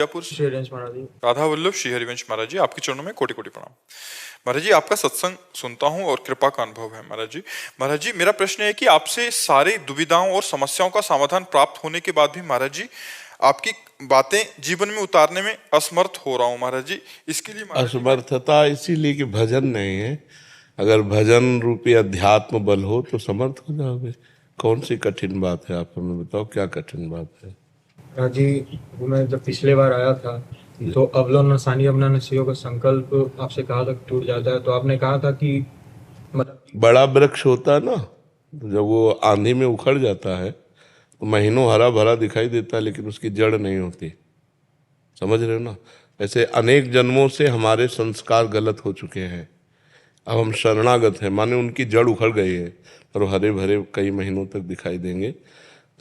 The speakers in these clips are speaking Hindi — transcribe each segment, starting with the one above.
श्री हरिवंश महाराज जी। राधा वल्लभ श्री हरिवंश महाराज जी, आपके चरणों में कोटि कोटि प्रणाम। महाराज जी, आपका सत्संग सुनता हूँ और कृपा का अनुभव है। महाराज जी, मेरा प्रश्न है कि आपसे सारी दुविधाओं और समस्याओं का समाधान प्राप्त होने के बाद भी महाराज जी आपकी बातें जीवन में उतारने में असमर्थ हो रहा हूँ। महाराज जी, इसके लिए असमर्थता इसीलिए कि भजन नहीं है। अगर भजन रूपी अध्यात्म बल हो तो समर्थ हो जाओगे। कौन सी कठिन बात है, आप हमें बताओ, क्या कठिन बात है? महाराज जी, मैं जब पिछले बार आया था तो अवलो नसानी अपना नसियों का संकल्प आपसे कहा था टूट जाता है, तो आपने कहा था कि मतलब बड़ा वृक्ष होता है ना, तो जब वो आंधी में उखड़ जाता है तो महीनों हरा भरा दिखाई देता है, लेकिन उसकी जड़ नहीं होती। समझ रहे हो ना? ऐसे अनेक जन्मों से हमारे संस्कार गलत हो चुके हैं। अब हम शरणागत हैं, माने उनकी जड़ उखड़ गई है और हरे भरे कई महीनों तक दिखाई देंगे।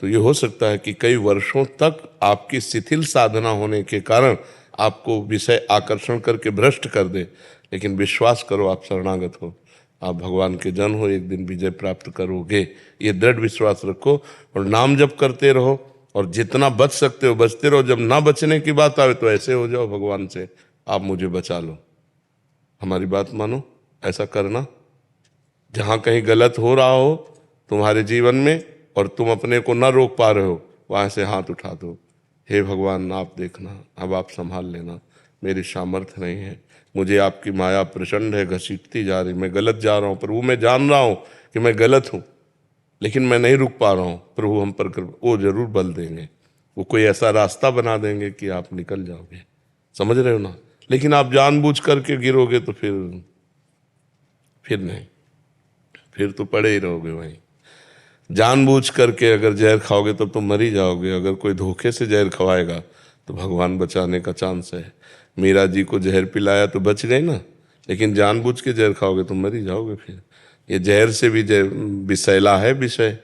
तो ये हो सकता है कि कई वर्षों तक आपकी शिथिल साधना होने के कारण आपको विषय आकर्षण करके भ्रष्ट कर दे, लेकिन विश्वास करो, आप शरणागत हो, आप भगवान के जन हो, एक दिन विजय प्राप्त करोगे। ये दृढ़ विश्वास रखो और नाम जप करते रहो और जितना बच सकते हो बचते रहो। जब ना बचने की बात आवे तो ऐसे हो जाओ भगवान से, आप मुझे बचा लो, हमारी बात मानो। ऐसा करना, जहाँ कहीं गलत हो रहा हो तुम्हारे जीवन में और तुम अपने को न रोक पा रहे हो, वहाँ से हाथ उठा दो, हे भगवान आप देखना, अब आप संभाल लेना, मेरी सामर्थ्य नहीं है, मुझे आपकी माया प्रचंड है, घसीटती जा रही, मैं गलत जा रहा हूँ प्रभु, मैं जान रहा हूँ कि मैं गलत हूँ, लेकिन मैं नहीं रुक पा रहा हूँ प्रभु, हम पर वो जरूर बल देंगे, वो कोई ऐसा रास्ता बना देंगे कि आप निकल जाओगे। समझ रहे हो ना? लेकिन आप जानबूझ करके गिरोगे तो फिर नहीं, फिर तो पड़े ही रहोगे वहीं। जानबूझ करके अगर जहर खाओगे तब तो मर ही जाओगे। अगर कोई धोखे से जहर खवाएगा तो भगवान बचाने का चांस है। मीरा जी को जहर पिलाया तो बच गए ना, लेकिन जानबूझ के जहर खाओगे तो मर ही जाओगे। फिर ये जहर से भी विषैला है विषय,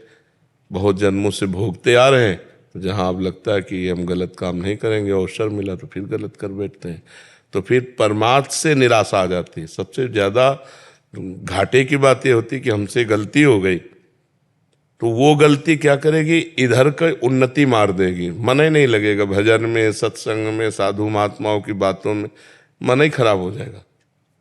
बहुत जन्मों से भोगते आ रहे हैं। तो जहाँ अब लगता है कि हम गलत काम नहीं करेंगे, अवसर मिला तो फिर गलत कर बैठते हैं, तो फिर परमार्थ से निराशा आ जाती है। सबसे ज़्यादा घाटे की बात ये होती है कि हमसे गलती हो गई, तो वो गलती क्या करेगी, इधर का उन्नति मार देगी, मन ही नहीं लगेगा भजन में, सत्संग में, साधु महात्माओं की बातों में, मन ही खराब हो जाएगा,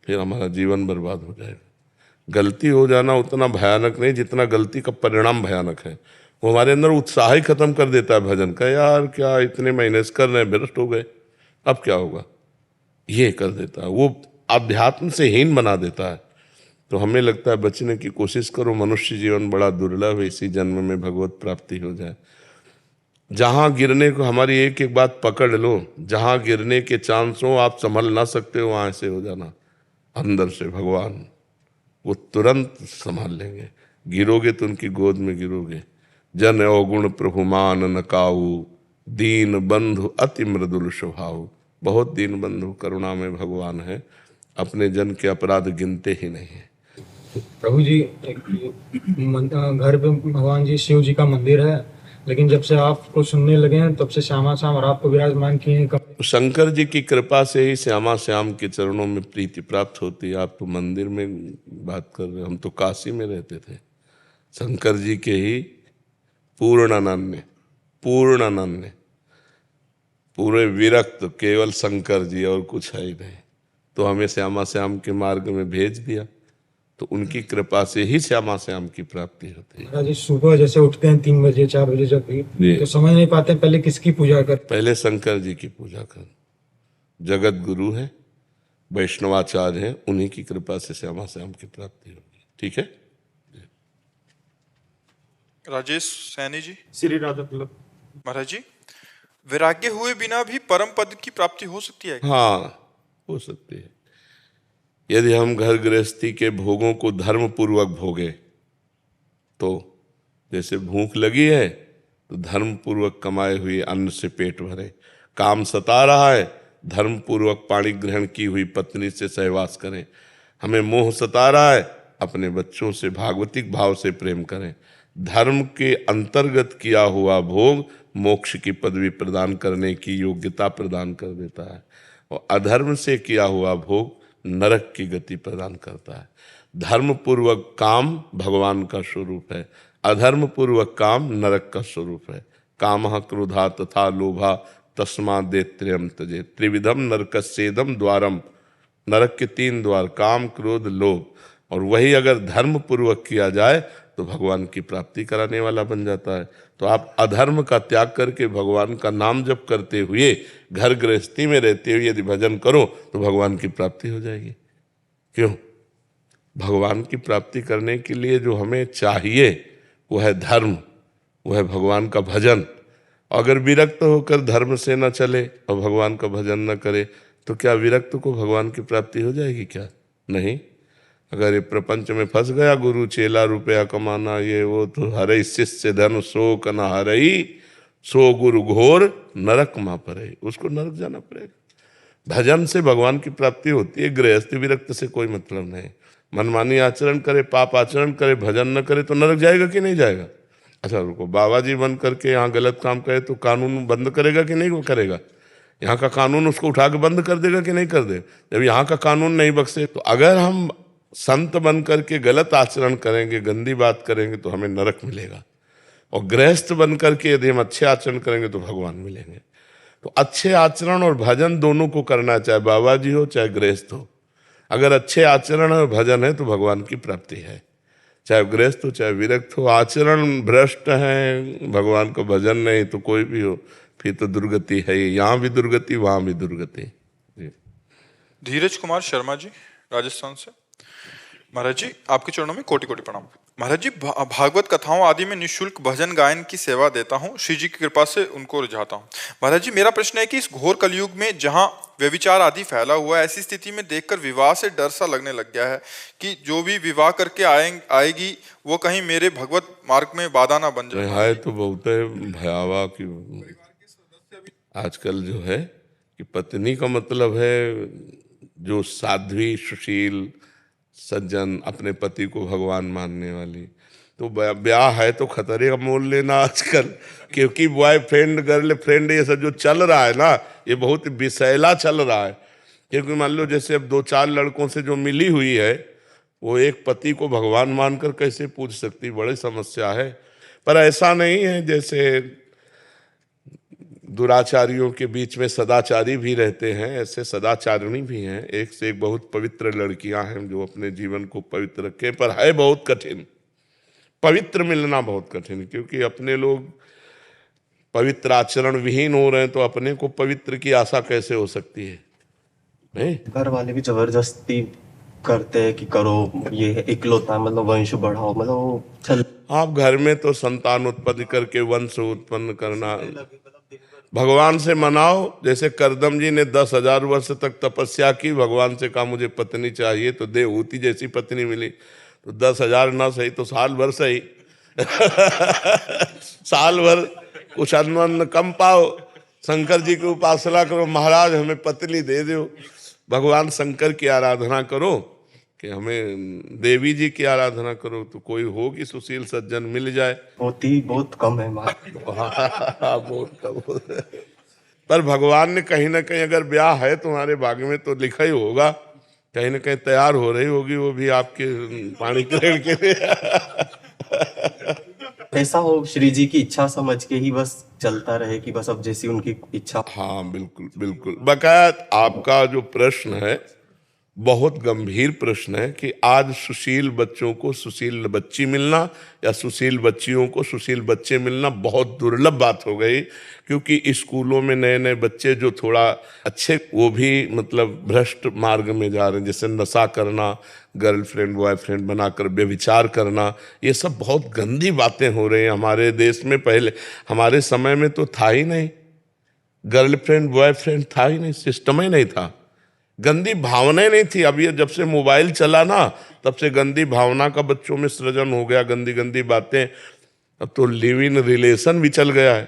फिर हमारा जीवन बर्बाद हो जाएगा। गलती हो जाना उतना भयानक नहीं जितना गलती का परिणाम भयानक है। वो हमारे अंदर उत्साह ही खत्म कर देता है भजन का। यार क्या इतने महीने से कर रहे हैं, भ्रष्ट हो गए, अब क्या होगा, ये कर देता है, वो अध्यात्म से हीन बना देता है। तो हमें लगता है बचने की कोशिश करो, मनुष्य जीवन बड़ा दुर्लभ है, इसी जन्म में भगवत प्राप्ति हो जाए। जहाँ गिरने को, हमारी एक एक बात पकड़ लो, जहाँ गिरने के चांस हो आप संभल ना सकते हो, वहाँ ऐसे हो जाना, अंदर से भगवान वो तुरंत संभाल लेंगे। गिरोगे तो उनकी गोद में गिरोगे। जन अवगुण प्रभु मान न काऊ, दीन बंधु अति मृदुल स्वभाव। बहुत दीन बंधु करुणा में भगवान है, अपने जन के अपराध गिनते ही नहीं है। प्रभु जी, घर पे भगवान जी शिव जी का मंदिर है, लेकिन जब से आपको सुनने लगे हैं तब से श्यामा श्याम और आपको विराजमान किए हैं। शंकर जी की कृपा से ही श्यामा श्याम के चरणों में प्रीति प्राप्त होती है। आप तो मंदिर में बात कर रहे हो, हम तो काशी में रहते थे। शंकर जी के ही पूर्णानन्य पूरे विरक्त केवल शंकर जी, और कुछ है ही नहीं। तो हमें श्यामा श्याम के मार्ग में भेज दिया, तो उनकी कृपा से ही श्यामा श्याम की प्राप्ति होती है। महाराज जी, सुबह जैसे उठते हैं 3 बजे 4 बजे, जब भी तो समझ नहीं पाते पहले किसकी पूजा कर। पहले शंकर जी की पूजा कर, जगत गुरु है, वैष्णवाचार्य है, उन्हीं की कृपा से श्यामा श्याम की प्राप्ति होगी। ठीक है। राजेश सैनी जी। श्री राधा वल्लभ महाराज जी, वैराग्य हुए बिना भी परम पद की प्राप्ति हो सकती है? हाँ, हो सकती है। यदि हम घर गृहस्थी के भोगों को धर्म पूर्वक भोगे, तो जैसे भूख लगी है तो धर्म पूर्वक कमाए हुए अन्न से पेट भरे, काम सता रहा है धर्म पूर्वक पाणी ग्रहण की हुई पत्नी से सहवास करें, हमें मोह सता रहा है अपने बच्चों से भागवतिक भाव से प्रेम करें। धर्म के अंतर्गत किया हुआ भोग मोक्ष की पदवी प्रदान करने की योग्यता प्रदान कर देता है, और अधर्म से किया हुआ भोग नरक की गति प्रदान करता है। धर्म पूर्वक काम भगवान का स्वरूप है, अधर्म पूर्वक काम नरक का स्वरूप है। कामः क्रोधा तथा लोभा तस्मादेत्र्यम तजे त्रिविधम नरकस्येदम द्वारम। नरक के 3 द्वार, काम क्रोध लोभ, और वही अगर धर्म पूर्वक किया जाए तो भगवान की प्राप्ति कराने वाला बन जाता है। तो आप अधर्म का त्याग करके भगवान का नाम जप करते हुए घर गृहस्थी में रहते हुए यदि भजन करो तो भगवान की प्राप्ति हो जाएगी। क्यों? भगवान की प्राप्ति करने के लिए जो हमें चाहिए वो है धर्म, वो है भगवान का भजन। अगर विरक्त होकर धर्म से न चले और भगवान का भजन न करे तो क्या विरक्त को भगवान की प्राप्ति हो जाएगी? क्या नहीं। अगर ये प्रपंच में फंस गया, गुरु चेला रुपया कमाना ये वो, तो हरई शिष्य धन सो कन हरई, सो गुरु घोर नरक मा पड़े, उसको नरक जाना पड़ेगा। भजन से भगवान की प्राप्ति होती है, गृहस्थी विरक्त से कोई मतलब नहीं। मनमानी आचरण करे, पाप आचरण करे, भजन न करे तो नरक जाएगा कि नहीं जाएगा? अच्छा रुको, बाबा जी बन करके यहाँ गलत काम करे तो कानून बंद करेगा कि नहीं करेगा? यहाँ का कानून उसको उठा के बंद कर देगा कि नहीं कर दे? जब यहाँ का कानून नहीं बख्शे तो अगर हम संत बन करके गलत आचरण करेंगे, गंदी बात करेंगे तो हमें नरक मिलेगा, और गृहस्थ बन करके यदि हम अच्छे आचरण करेंगे तो भगवान मिलेंगे। तो अच्छे आचरण और भजन दोनों को करना, चाहे बाबा जी हो चाहे गृहस्थ हो। अगर अच्छे आचरण और भजन है तो भगवान की प्राप्ति है, चाहे गृहस्थ हो चाहे विरक्त हो। आचरण भ्रष्ट है, भगवान का भजन नहीं, तो कोई भी हो फिर तो दुर्गति है। यहाँ भी दुर्गति, वहाँ भी दुर्गति। धीरज कुमार शर्मा जी, राजस्थान से। महाराज जी, आपके चरणों में कोटि कोटि प्रणाम। महाराज जी, भागवत कथाओं आदि में निःशुल्क भजन गायन की सेवा देता हूँ, श्री जी की कृपा से उनको रिझाता हूँ। महाराज जी, मेरा प्रश्न है कि इस घोर कलयुग में जहाँ व्यभिचार आदि फैला हुआ है, ऐसी स्थिति में देखकर विवाह से डर सा लगने लग गया है कि जो भी विवाह करके आएगी वो कहीं मेरे भगवत मार्ग में बाधा ना बन जाए। है तो बहुत है भयावह कि आजकल जो है कि पत्नी का मतलब है जो साध्वी सुशील सज्जन, अपने पति को भगवान मानने वाली। तो ब्याह है तो खतरे का मोल लेना आजकल, क्योंकि बॉयफ्रेंड गर्लफ्रेंड ये सब जो चल रहा है ना, ये बहुत विषैला चल रहा है। क्योंकि मान लो जैसे अब 2-4 लड़कों से जो मिली हुई है, वो एक पति को भगवान मानकर कैसे पूछ सकती, बड़ी समस्या है। पर ऐसा नहीं है, जैसे दुराचारियों के बीच में सदाचारी भी रहते हैं, ऐसे सदाचारिणी भी हैं। एक से एक बहुत पवित्र लड़कियां हैं जो अपने जीवन को पवित्र रखें, पर है बहुत कठिन, पवित्र मिलना बहुत कठिन। क्योंकि अपने लोग पवित्र आचरण विहीन हो रहे हैं तो अपने को पवित्र की आशा कैसे हो सकती है? नहीं, घर वाले भी जबरदस्ती करते हैं कि करो, ये इकलौता मतलब वंश बढ़ाओ, मतलब चल। आप घर में तो संतान उत्पत्ति करके वंश उत्पन्न करना, भगवान से मनाओ। जैसे करदम जी ने 10,000 वर्ष तक तपस्या की, भगवान से कहा मुझे पत्नी चाहिए, तो देवहूति जैसी पत्नी मिली। तो 10,000 ना सही तो साल भर सही साल भर कुछ अन्न कम पाओ, शंकर जी की उपासना करो, महाराज हमें पत्नी दे दो। भगवान शंकर की आराधना करो कि हमें देवी जी की आराधना करो, तो कोई होगी सुशील सज्जन मिल जाए। होती बहुत कम है बहुत कम। पर भगवान ने कहीं ना कहीं अगर ब्याह है तुम्हारे भाग्य में तो लिखा ही होगा, कहीं ना कहीं तैयार हो रही होगी वो भी आपके पानी ग्रहण के लिए। ऐसा हो श्री जी की इच्छा समझ के ही बस चलता रहे कि बस अब जैसी उनकी इच्छा। हाँ बिल्कुल बिल्कुल। बकायद आपका जो प्रश्न है बहुत गंभीर प्रश्न है कि आज सुशील बच्चों को सुशील बच्ची मिलना या सुशील बच्चियों को सुशील बच्चे मिलना बहुत दुर्लभ बात हो गई। क्योंकि स्कूलों में नए नए बच्चे जो थोड़ा अच्छे, वो भी मतलब भ्रष्ट मार्ग में जा रहे हैं, जैसे नशा करना, गर्लफ्रेंड बॉयफ्रेंड बनाकर व्यभिचार करना, ये सब बहुत गंदी बातें हो रही हैं हमारे देश में। पहले हमारे समय में तो था ही नहीं, गर्लफ्रेंड बॉयफ्रेंड था ही नहीं, सिस्टम ही नहीं था, गंदी भावनाएं नहीं थी। अब ये जब से मोबाइल चला ना, तब से गंदी भावना का बच्चों में सृजन हो गया, गंदी गंदी बातें। अब तो लिव इन रिलेशन भी चल गया है,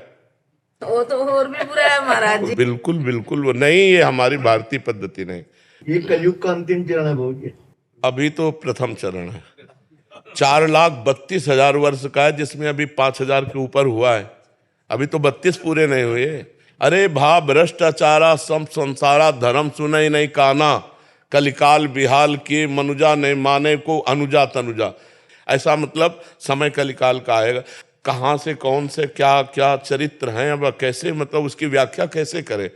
वो तो और भी बुरा है महाराज जी। बिल्कुल बिल्कुल वो नहीं, ये हमारी भारतीय पद्धति नहीं। ये कलयुग का अंतिम चरण है भैया। अभी तो प्रथम चरण है, 4,32,000 वर्ष का है, जिसमें अभी 5,000 के ऊपर हुआ है, अभी तो 32 पूरे नहीं हुए। अरे भा भ्रष्टाचारा सम संसारा धर्म सुनई नहीं काना, कलिकाल बिहाल के मनुजा ने माने को अनुजा तनुजा। ऐसा मतलब समय कलिकाल का आएगा। कहाँ से कौन से क्या क्या चरित्र हैं, अब कैसे मतलब उसकी व्याख्या कैसे करें।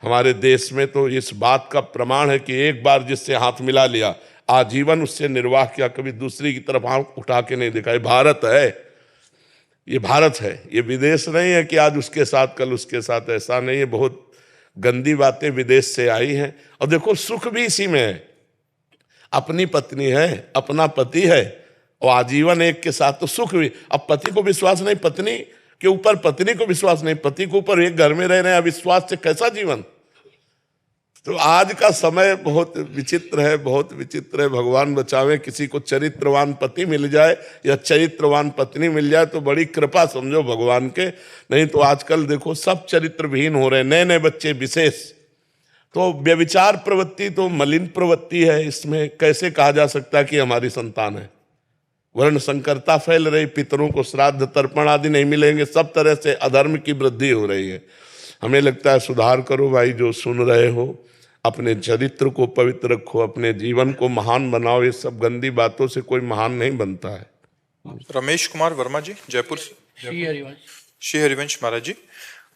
हमारे देश में तो इस बात का प्रमाण है कि एक बार जिससे हाथ मिला लिया आजीवन उससे निर्वाह किया, कभी दूसरी की तरफ हाथ उठा के नहीं देखा। ये भारत है, ये भारत है, ये विदेश नहीं है कि आज उसके साथ कल उसके साथ, ऐसा नहीं है। बहुत गंदी बातें विदेश से आई हैं। और देखो सुख भी इसी में है, अपनी पत्नी है, अपना पति है और आजीवन एक के साथ, तो सुख भी। अब पति को विश्वास नहीं, पत्नी के ऊपर पत्नी को विश्वास नहीं, पति के ऊपर एक घर में रह रहे हैं, अविश्वास से कैसा जीवन। तो आज का समय बहुत विचित्र है, बहुत विचित्र है। भगवान बचावे, किसी को चरित्रवान पति मिल जाए या चरित्रवान पत्नी मिल जाए तो बड़ी कृपा समझो भगवान के। नहीं तो आजकल देखो सब चरित्रविहीन हो रहे हैं, नए नए बच्चे विशेष। तो व्यभिचार प्रवृत्ति तो मलिन प्रवृत्ति है, इसमें कैसे कहा जा सकता है कि हमारी संतान है। वर्ण संकरता फैल रही, पितरों को श्राद्ध तर्पण आदि नहीं मिलेंगे, सब तरह से अधर्म की वृद्धि हो रही है। हमें लगता है सुधार करो भाई, जो सुन रहे हो अपने चरित्र को पवित्र रखो, अपने जीवन को महान बनाओ। ये सब गंदी बातों से कोई महान नहीं बनता है। रमेश कुमार वर्मा जी, जयपुर से। श्री हरिवंश महाराज जी,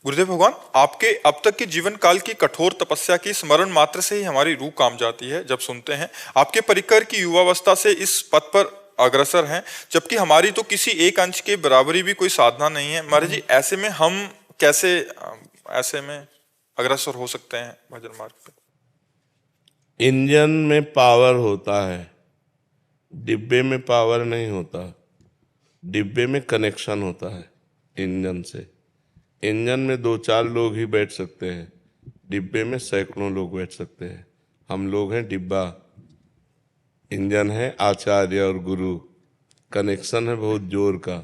गुरुदेव भगवान, आपके अब तक के जीवन काल की कठोर तपस्या की स्मरण मात्र से ही हमारी रूह काम जाती है जब सुनते हैं। आपके परिकर की युवावस्था से इस पथ पर अग्रसर हैं, जबकि हमारी तो किसी एक अंश के बराबरी भी कोई साधना नहीं है। महाराज जी, ऐसे में हम कैसे ऐसे में अग्रसर हो सकते हैं भजन मार्ग पे? इंजन में पावर होता है, डिब्बे में पावर नहीं होता। डिब्बे में कनेक्शन होता है इंजन से। इंजन में 2-4 लोग ही बैठ सकते हैं, डिब्बे में सैकड़ों लोग बैठ सकते हैं। हम लोग हैं डिब्बा, इंजन है आचार्य और गुरु, कनेक्शन है बहुत जोर का।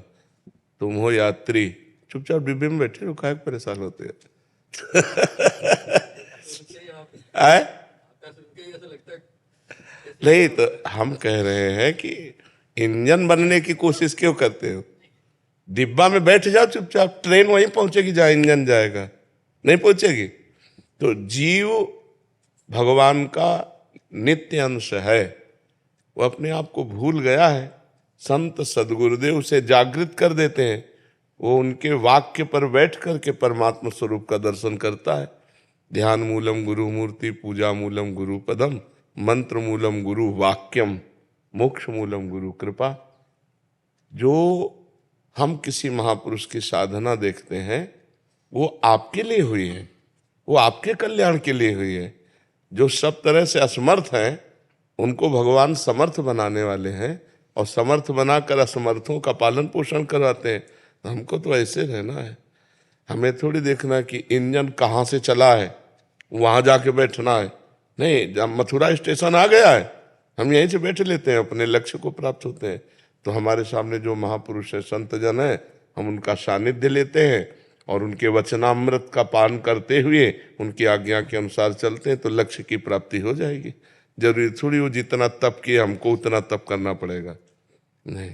तुम हो यात्री, चुपचाप डिब्बे में बैठे हो, काहे परेशान होते हैं? नहीं तो हम कह रहे हैं कि इंजन बनने की कोशिश क्यों करते हो? डिब्बा में बैठ जाओ चुपचाप, ट्रेन वहीं पहुंचेगी जहां इंजन जाएगा, नहीं पहुंचेगी। तो जीव भगवान का नित्य अंश है, वो अपने आप को भूल गया है। संत सदगुरुदेव उसे जागृत कर देते हैं, वो उनके वाक्य पर बैठ करके परमात्मा स्वरूप का दर्शन करता है। ध्यान मूलम गुरु मूर्ति, पूजा मूलम गुरु पदम, मंत्र मूलम गुरु वाक्यम, मोक्ष मूलम गुरु कृपा। जो हम किसी महापुरुष की साधना देखते हैं वो आपके लिए हुई है, वो आपके कल्याण के लिए हुई है। जो सब तरह से असमर्थ हैं उनको भगवान समर्थ बनाने वाले हैं, और समर्थ बनाकर असमर्थों का पालन पोषण करवाते हैं। तो हमको तो ऐसे रहना है, हमें थोड़ी देखना कि इंजन कहाँ से चला है वहाँ जाके बैठना है। नहीं, जब मथुरा स्टेशन आ गया है हम यहीं से बैठ लेते हैं, अपने लक्ष्य को प्राप्त होते हैं। तो हमारे सामने जो महापुरुष है, संत जन है, हम उनका सानिध्य लेते हैं और उनके वचनामृत का पान करते हुए उनकी आज्ञा के अनुसार चलते हैं तो लक्ष्य की प्राप्ति हो जाएगी। जरूरी थोड़ी वो जितना तप किए हमको उतना तप करना पड़ेगा, नहीं,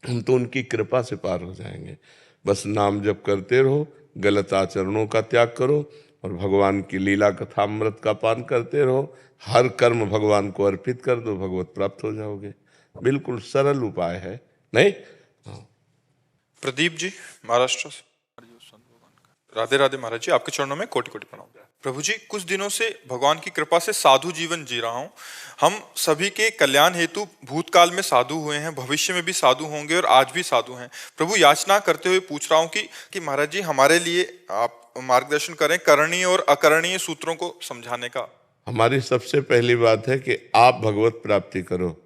हम तो उनकी कृपा से पार हो जाएंगे। बस नाम जप करते रहो, गलत आचरणों का त्याग करो और भगवान की लीला कथामृत का पान करते रहो। हर कर्म भगवान को अर्पित कर दो, भगवत प्राप्त हो जाओगे। बिल्कुल सरल उपाय है, नहीं? प्रदीप जी, महाराष्ट्र से। राधे राधे महाराज जी, आपके चरणों में कोटि कोटि प्रणाम। प्रभु जी, कुछ दिनों से भगवान की कृपा से साधु जीवन जी रहा हूँ। हम सभी के कल्याण हेतु भूतकाल में साधु हुए हैं, भविष्य में भी साधु होंगे और आज भी साधु हैं। प्रभु, याचना करते हुए पूछ रहा हूँ कि महाराज जी हमारे लिए आप मार्गदर्शन करें करणीय और अकरणीय सूत्रों को समझाने का। हमारी सबसे पहली बात है कि आप भगवत प्राप्ति करो।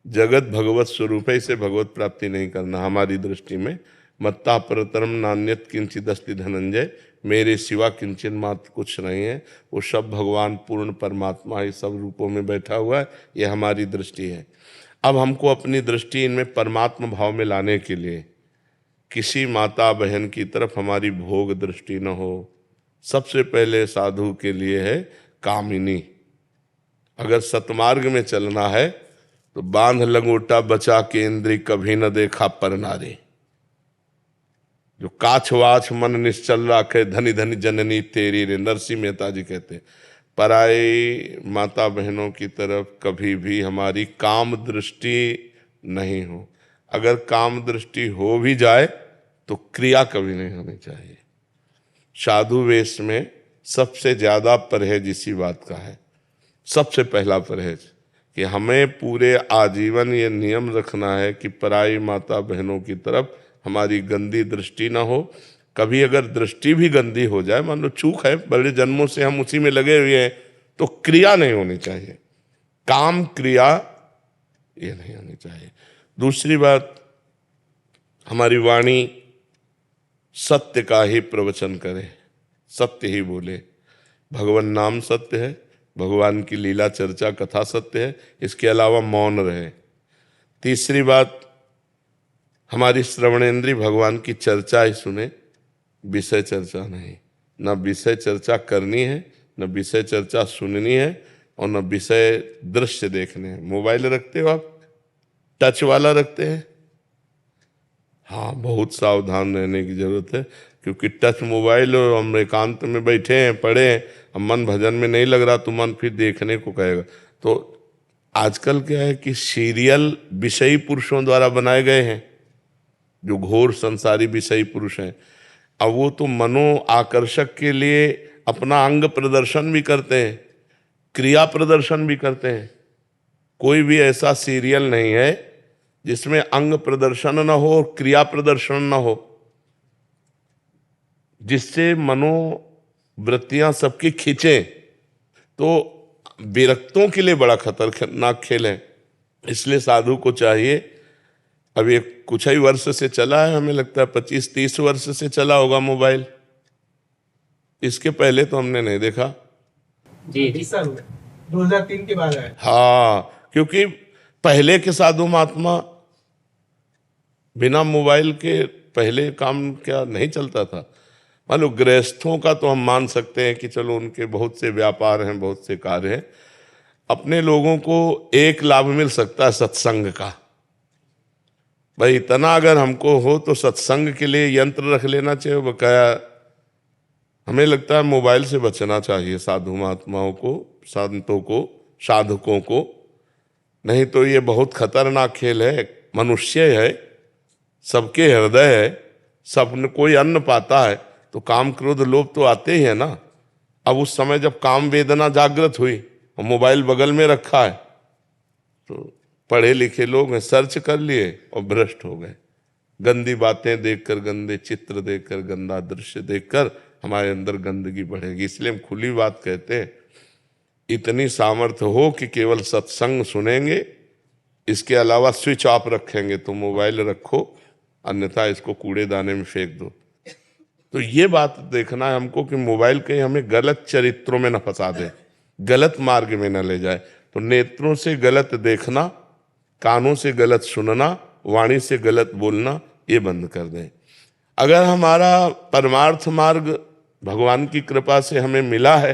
जगत भगवत स्वरूप है, इसे भगवत प्राप्ति नहीं करना हमारी दृष्टि में। मत्ता परतरम नान्यत किंचित अस्ति धनंजय, मेरे सिवा किंचन मात्र कुछ नहीं है। वो सब भगवान पूर्ण परमात्मा ही सब रूपों में बैठा हुआ है, ये हमारी दृष्टि है। अब हमको अपनी दृष्टि इनमें परमात्मा भाव में लाने के लिए किसी माता बहन की तरफ हमारी भोग दृष्टि न हो। सबसे पहले साधु के लिए है कामिनी। अगर सतमार्ग में चलना है तो बांध लंगोटा बचा के इंद्री, कभी न देखा पर नारी। जो काछवाछ मन निश्चल राखे, धनी धनी जननी तेरी रे, नरसिंह मेहता जी कहते हैं। पराई माता बहनों की तरफ कभी भी हमारी काम दृष्टि नहीं हो। अगर काम दृष्टि हो भी जाए तो क्रिया कभी नहीं होनी चाहिए। साधु वेश में सबसे ज्यादा परहेज इसी बात का है। सबसे पहला परहेज कि हमें पूरे आजीवन ये नियम रखना है कि पराई माता बहनों की तरफ हमारी गंदी दृष्टि ना हो। कभी अगर दृष्टि भी गंदी हो जाए, मान लो चूक है, बड़े जन्मों से हम उसी में लगे हुए हैं, तो क्रिया नहीं होनी चाहिए, काम क्रिया ये नहीं होनी चाहिए। दूसरी बात, हमारी वाणी सत्य का ही प्रवचन करे, सत्य ही बोले। भगवान नाम सत्य है, भगवान की लीला चर्चा कथा सत्य है, इसके अलावा मौन रहे। तीसरी बात, हमारी श्रवणेंद्री भगवान की चर्चा ही सुने, विषय चर्चा नहीं। न विषय चर्चा करनी है, न विषय चर्चा सुननी है, और न विषय दृश्य देखने हैं। मोबाइल रखते हो आप? टच वाला रखते हैं? हाँ, बहुत सावधान रहने की जरूरत है, क्योंकि टच मोबाइल और हम एकांत में बैठे हैं, पढ़े हैं, अब मन भजन में नहीं लग रहा तो मन फिर देखने को कहेगा। तो आजकल क्या है कि सीरियल विषयी पुरुषों द्वारा बनाए गए हैं, जो घोर संसारी विषयी पुरुष हैं। अब वो तो मनो आकर्षक के लिए अपना अंग प्रदर्शन भी करते हैं, क्रिया प्रदर्शन भी करते हैं। कोई भी ऐसा सीरियल नहीं है जिसमें अंग प्रदर्शन न हो और क्रिया प्रदर्शन न हो, जिससे मनोवृत्तियां सबकी खींचे। तो विरक्तों के लिए बड़ा खतरनाक खेल है। इसलिए साधु को चाहिए, अब ये कुछ ही वर्ष से चला है, हमें लगता है 25-30 वर्ष से चला होगा मोबाइल, इसके पहले तो हमने नहीं देखा। जी सर, 2003 के बाद आया। हाँ, क्योंकि पहले के साधु महात्मा बिना मोबाइल के पहले काम क्या नहीं चलता था। मान लो गृहस्थों का तो हम मान सकते हैं कि चलो उनके बहुत से व्यापार हैं, बहुत से कार्य हैं। अपने लोगों को एक लाभ मिल सकता है सत्संग का। भाई इतना अगर हमको हो तो सत्संग के लिए यंत्र रख लेना चाहिए बकाया। हमें लगता है मोबाइल से बचना चाहिए साधु महात्माओं को, संतों को, साधकों को। नहीं तो ये बहुत खतरनाक खेल है। मनुष्य है, सबके हृदय है, सब कोई अन्न पाता है तो काम क्रोध लोभ तो आते ही है ना। अब उस समय जब काम वेदना जागृत हुई और मोबाइल बगल में रखा है, तो पढ़े लिखे लोग हैं, सर्च कर लिए और भ्रष्ट हो गए। गंदी बातें देखकर, गंदे चित्र देखकर, गंदा दृश्य देखकर हमारे अंदर गंदगी बढ़ेगी। इसलिए हम खुली बात कहते हैं, इतनी सामर्थ्य हो कि केवल सत्संग सुनेंगे, इसके अलावा स्विच ऑफ रखेंगे तो मोबाइल रखो, अन्यथा इसको कूड़ेदाने में फेंक दो। तो ये बात देखना है हमको कि मोबाइल कहीं हमें गलत चरित्रों में न फंसा दे, गलत मार्ग में न ले जाए। तो नेत्रों से गलत देखना, कानों से गलत सुनना, वाणी से गलत बोलना, ये बंद कर दें। अगर हमारा परमार्थ मार्ग भगवान की कृपा से हमें मिला है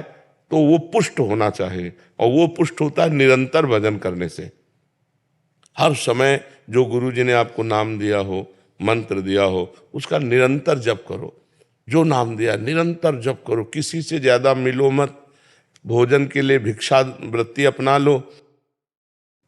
तो वो पुष्ट होना चाहिए, और वो पुष्ट होता है निरंतर भजन करने से। हर समय जो गुरु जी ने आपको नाम दिया हो, मंत्र दिया हो, उसका निरंतर जप करो। जो नाम दिया निरंतर जप करो, किसी से ज्यादा मिलो मत। भोजन के लिए भिक्षा वृत्ति अपना लो,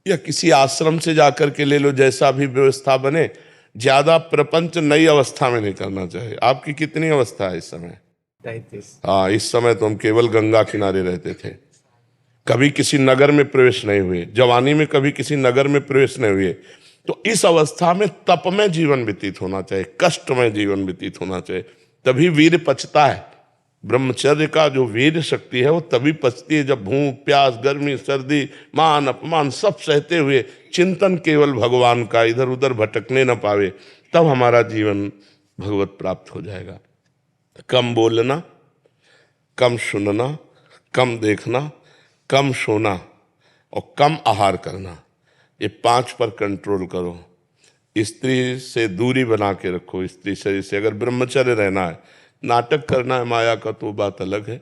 या किसी आश्रम से जाकर के ले लो, जैसा भी व्यवस्था बने। ज्यादा प्रपंच नई अवस्था में नहीं करना चाहिए। आपकी कितनी अवस्था है इस समय? 33। हाँ, इस समय तो हम केवल गंगा किनारे रहते थे, कभी किसी नगर में प्रवेश नहीं हुए। जवानी में कभी किसी नगर में प्रवेश नहीं हुए। तो इस अवस्था में तप में जीवन व्यतीत होना चाहिए, कष्ट में जीवन व्यतीत होना चाहिए, तभी वीर पचता है। ब्रह्मचर्य का जो वीर शक्ति है वो तभी पचती है जब भूख प्यास गर्मी सर्दी मान अपमान सब सहते हुए चिंतन केवल भगवान का, इधर उधर भटकने न पावे, तब हमारा जीवन भगवत प्राप्त हो जाएगा। कम बोलना, कम सुनना, कम देखना, कम सोना और कम आहार करना, ये 5 पर कंट्रोल करो। स्त्री से दूरी बना के रखो, स्त्री शरीर से। अगर ब्रह्मचर्य रहना है, नाटक करना है माया का तो बात अलग है।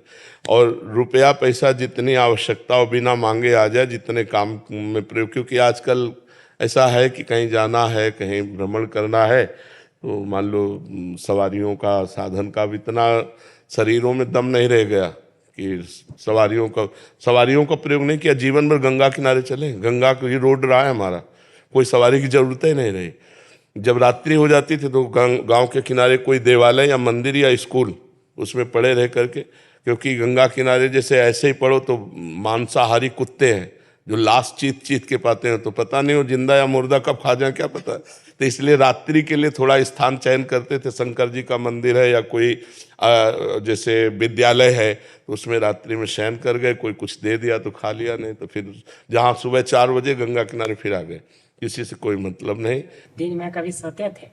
और रुपया पैसा जितनी आवश्यकता हो बिना मांगे आ जाए, जितने काम में प्रयोग। क्योंकि आजकल ऐसा है कि कहीं जाना है, कहीं भ्रमण करना है, तो मान लो सवारियों का साधन का भी इतना शरीरों में दम नहीं रह गया कि सवारियों का प्रयोग नहीं किया। जीवन भर गंगा किनारे चले, गंगा को ही रोड रहा है हमारा, कोई सवारी की जरूरत ही नहीं रही। जब रात्रि हो जाती थी तो गांव के किनारे कोई देवालय या मंदिर या स्कूल, उसमें पड़े रह करके, क्योंकि गंगा किनारे जैसे ऐसे ही पड़ो तो मांसाहारी कुत्ते हैं जो लाश चीत चीत के पाते हैं, तो पता नहीं वो जिंदा या मुर्दा कब खा जाए क्या पता। तो इसलिए रात्रि के लिए थोड़ा स्थान चयन करते थे। शंकर जी का मंदिर है या कोई जैसे विद्यालय है तो उसमें रात्रि में शयन कर गए, कोई कुछ दे दिया तो खा लिया, नहीं तो फिर जहाँ सुबह 4 बजे गंगा किनारे फिर आ गए, किसी से कोई मतलब नहीं। दिन में कभी सोते थे?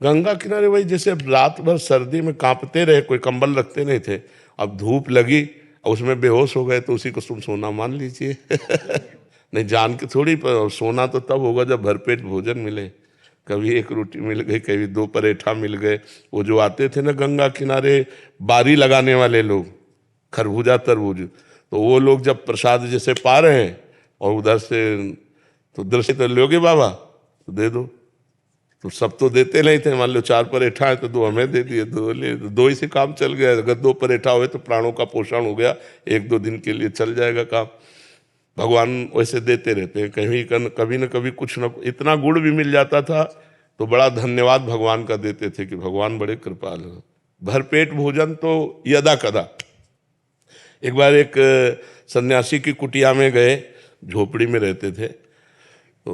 गंगा किनारे वही जैसे अब रात भर सर्दी में कांपते रहे, कोई कंबल रखते नहीं थे, अब धूप लगी और उसमें बेहोश हो गए तो उसी को तुम सोना मान लीजिए। नहीं जान के थोड़ी, पर सोना तो तब होगा जब भरपेट भोजन मिले। कभी एक रोटी मिल गई, कभी 2 पराठा मिल गए। वो जो आते थे ना गंगा किनारे बारी लगाने वाले लोग, खरबूजा तरबूज, तो वो लोग जब प्रसाद जैसे पा रहे हैं और उधर से तो लोगे बाबा तो दे दो, तो सब तो देते नहीं थे। मान लो 4 पराठा है तो 2 हमें दे दिए, 2 ले, 2 ही से काम चल गया। अगर 2 पराठा हुए तो प्राणों का पोषण हो गया, 1-2 दिन के लिए चल जाएगा काम। भगवान वैसे देते रहते हैं, कभी न कभी कुछ न, इतना गुड़ भी मिल जाता था तो बड़ा धन्यवाद भगवान का देते थे कि भगवान बड़े कृपाल हो। भरपेट भोजन तो यदा कदा। एक बार एक सन्यासी की कुटिया में गए, झोपड़ी में रहते थे, तो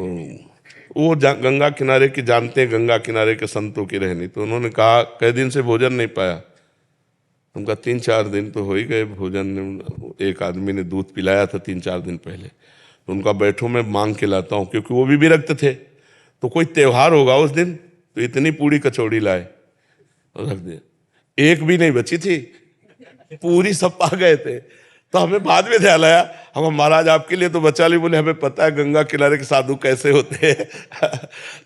वो गंगा किनारे की जानते हैं, गंगा किनारे के संतों की रहनी। तो उन्होंने कहा कई दिन से भोजन नहीं पाया। उनका 3-4 दिन तो हो ही गए भोजन। एक आदमी ने दूध पिलाया था 3-4 दिन पहले, तो उनका बैठो मैं मांग के लाता हूँ, क्योंकि वो भी विरक्त थे। तो कोई त्योहार होगा उस दिन, तो इतनी पूरी कचौड़ी लाए और रख दिया, एक भी नहीं बची थी, पूरी सब पा गए थे। तो हमें बाद में ध्यान आया, हम महाराज आपके लिए तो बचा ली। बोले हमें पता है गंगा किनारे के साधु कैसे होते हैं।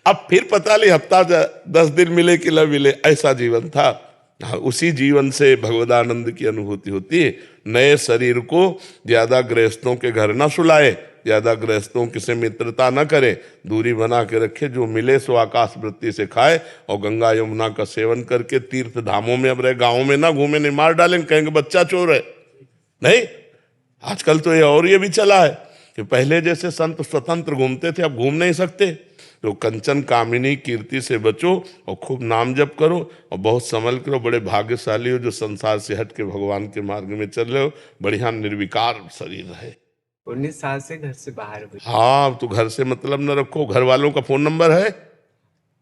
अब फिर पता नहीं हफ्ता 10 दिन मिले कि न मिले, ऐसा जीवन था। उसी जीवन से भगवदानंद की अनुभूति होती है। नए शरीर को ज्यादा गृहस्थों के घर ना सुलाए, ज्यादा गृहस्थों की से मित्रता न करे, दूरी बना के रखे। जो मिले सो आकाश वृत्ति से खाए और गंगा यमुना का सेवन करके तीर्थ धामों में अब रहे, गाँव में ना घूमे, नहीं मार डालेंगे, कहेंगे बच्चा चोर है। नहीं, आजकल तो ये भी चला है कि पहले जैसे संत स्वतंत्र घूमते थे, अब घूम नहीं सकते। तो कंचन कामिनी कीर्ति से बचो और खूब नाम जप करो और बहुत संभल करो। बड़े भाग्यशाली हो जो संसार से हट के भगवान के मार्ग में चल रहे हो। बढ़िया निर्विकार शरीर है। 19 साल से घर से बाहर हुई। हाँ, तो घर से मतलब न रखो। घर वालों का फोन नंबर है,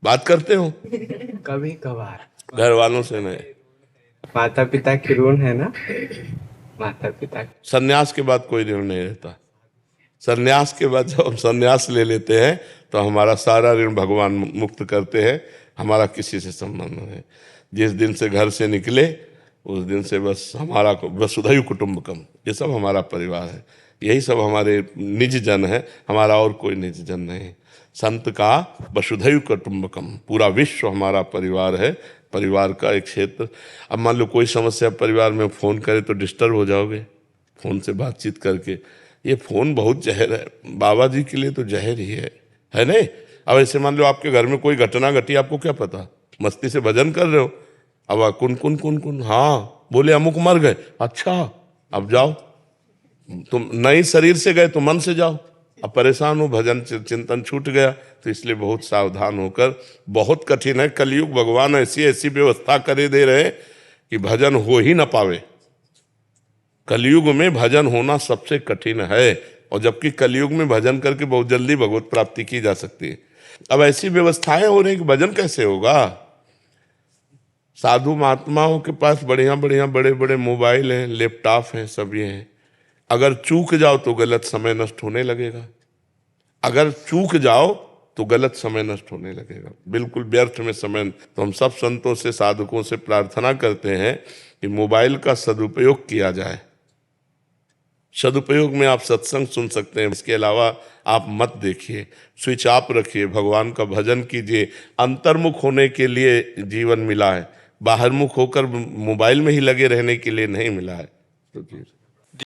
बात करते हो? कभी कभार। घर वालों से नहीं। माता पिता की ऋण है ना, माता पिता। संन्यास के बाद कोई ऋण नहीं रहता। संन्यास के बाद जब हम संन्यास ले लेते हैं तो हमारा सारा ऋण भगवान मुक्त करते हैं। हमारा किसी से संबंध नहीं। जिस दिन से घर से निकले उस दिन से बस हमारा वसुधैव कुटुंबकम, ये सब हमारा परिवार है। यही सब हमारे निज जन है, हमारा और कोई निज जन नहीं। संत का वसुधैव कुटुंबकम, पूरा विश्व हमारा परिवार है, परिवार का एक क्षेत्र। अब मान लो कोई समस्या परिवार में, फोन करे तो डिस्टर्ब हो जाओगे फोन से बातचीत करके। ये फोन बहुत जहर है, बाबा जी के लिए तो जहर ही है नहीं। अब ऐसे मान लो आपके घर में कोई घटना घटी, आपको क्या पता, मस्ती से भजन कर रहे हो, अब कुन हाँ बोले अमुक मर गए, अच्छा अब जाओ। तुम नई शरीर से गए तो मन से जाओ। अब परेशान हो, भजन चिंतन छूट गया। तो इसलिए बहुत सावधान होकर, बहुत कठिन है कलयुग। भगवान ऐसी ऐसी व्यवस्था करे दे रहे कि भजन हो ही ना पावे। कलयुग में भजन होना सबसे कठिन है, और जबकि कलयुग में भजन करके बहुत जल्दी भगवत प्राप्ति की जा सकती है। अब ऐसी व्यवस्थाएं हो रही कि भजन कैसे होगा। साधु महात्माओं के पास बढ़िया बढ़िया बड़े बड़े मोबाइल हैं, लैपटॉप हैं, सब ये हैं। अगर चूक जाओ तो गलत समय नष्ट होने लगेगा। अगर चूक जाओ तो गलत समय नष्ट होने लगेगा, बिल्कुल व्यर्थ में समय। तो हम सब संतों से, साधकों से प्रार्थना करते हैं कि मोबाइल का सदुपयोग किया जाए। सदुपयोग में आप सत्संग सुन सकते हैं, इसके अलावा आप मत देखिए। स्विच ऑफ रखिए, भगवान का भजन कीजिए। अंतर्मुख होने के लिए जीवन मिला है, बाहरमुख होकर मोबाइल में ही लगे रहने के लिए नहीं मिला है। तो